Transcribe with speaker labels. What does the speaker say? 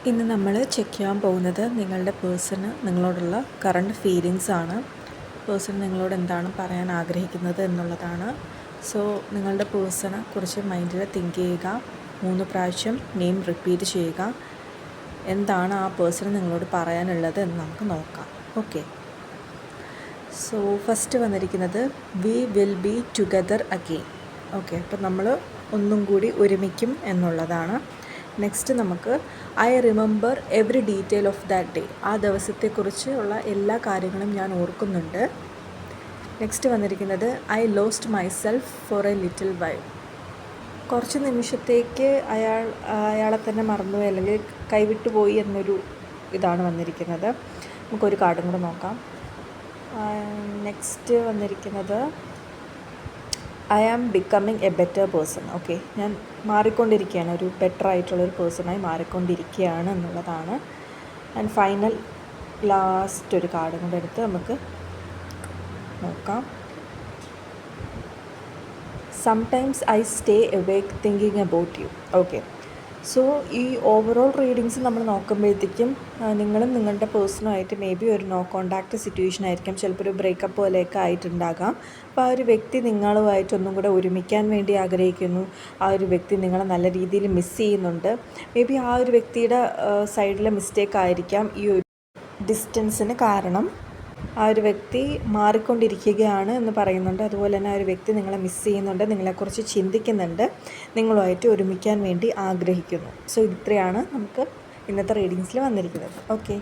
Speaker 1: ഇന്ന് നമ്മൾ ചെക്ക് ചെയ്യാൻ പോകുന്നത് നിങ്ങളുടെ പേഴ്സണ് നിങ്ങളോടുള്ള കറണ്ട് ഫീലിങ്സ് ആണ്. പേഴ്സൺ നിങ്ങളോട് എന്താണ് പറയാൻ ആഗ്രഹിക്കുന്നത് എന്നുള്ളതാണ്. സോ നിങ്ങളുടെ പേഴ്സണെ കുറിച്ച് മൈൻഡിൽ തിങ്ക് ചെയ്യുക. 3 പ്രാവശ്യം നെയിം റിപ്പീറ്റ് ചെയ്യുക. എന്താണ് ആ പേഴ്സണ് നിങ്ങളോട് പറയാനുള്ളത് എന്ന് നമുക്ക് നോക്കാം. ഓക്കെ, സോ ഫസ്റ്റ് വന്നിരിക്കുന്നത് we will be together again. Okay, അപ്പം നമ്മൾ ഒന്നും കൂടി ഒരുമിക്കും എന്നുള്ളതാണ്. നെക്സ്റ്റ് നമുക്ക് I remember every detail of that day. ആ ദിവസത്തെക്കുറിച്ച് ഉള്ള എല്ലാ കാര്യങ്ങളും ഞാൻ ഓർക്കുന്നുണ്ട്. നെക്സ്റ്റ് വന്നിരിക്കുന്നത് I lost myself for a little while. കുറച്ച് നിമിഷത്തേക്ക് അയാളെ തന്നെ മറന്നുപോയി അല്ലെങ്കിൽ കൈവിട്ടു പോയി എന്നൊരു ഇതാണ് വന്നിരിക്കുന്നത്. നമുക്കൊരു കാർഡും കൂടെ നോക്കാം. നെക്സ്റ്റ് വന്നിരിക്കുന്നത് I am becoming a better person. Okay, ഞാൻ മാറിക്കൊണ്ടിരിക്കുകയാണ്, ഒരു ബെറ്റർ ആയിട്ടുള്ളൊരു പേഴ്സണായി മാറിക്കൊണ്ടിരിക്കുകയാണ് എന്നുള്ളതാണ്. ആൻഡ് ഫൈനൽ ലാസ്റ്റ് ഒരു കാർഡും കൂടെ എടുത്ത് നമുക്ക് നോക്കാം. Sometimes I stay awake thinking about you. Okay, so ഈ ഓവറോൾ റീഡിങ്സ് നമ്മൾ നോക്കുമ്പോഴത്തേക്കും നിങ്ങളും നിങ്ങളുടെ പേഴ്സണുമായിട്ട് മേ ബി ഒരു നോ കോണ്ടാക്റ്റ് സിറ്റുവേഷൻ ആയിരിക്കും, ചിലപ്പോൾ ഒരു ബ്രേക്കപ്പ് പോലെയൊക്കെ ആയിട്ടുണ്ടാകാം. അപ്പോൾ ആ ഒരു വ്യക്തി നിങ്ങളുമായിട്ട് ഒന്നും കൂടെ ഒരുമിക്കാൻ വേണ്ടി ആഗ്രഹിക്കുന്നു. ആ ഒരു വ്യക്തി നിങ്ങളെ നല്ല രീതിയിൽ മിസ് ചെയ്യുന്നുണ്ട്. മേ ബി ആ ഒരു വ്യക്തിയുടെ സൈഡിലെ മിസ്റ്റേക്ക് ആയിരിക്കാം ഈ ഒരു ഡിസ്റ്റൻസിന് കാരണം. ആ ഒരു വ്യക്തി മാറിക്കൊണ്ടിരിക്കുകയാണ് എന്ന് പറയുന്നുണ്ട്. അതുപോലെ തന്നെ ആ ഒരു വ്യക്തി നിങ്ങളെ മിസ് ചെയ്യുന്നുണ്ട്, നിങ്ങളെക്കുറിച്ച് ചിന്തിക്കുന്നുണ്ട്, നിങ്ങളുമായിട്ട് ഒരുമിക്കാൻ വേണ്ടി ആഗ്രഹിക്കുന്നു. സോ ഇത്രയാണ് നമുക്ക് ഇന്നത്തെ റീഡിങ്സിൽ വന്നിരിക്കുന്നത്. ഓക്കെ.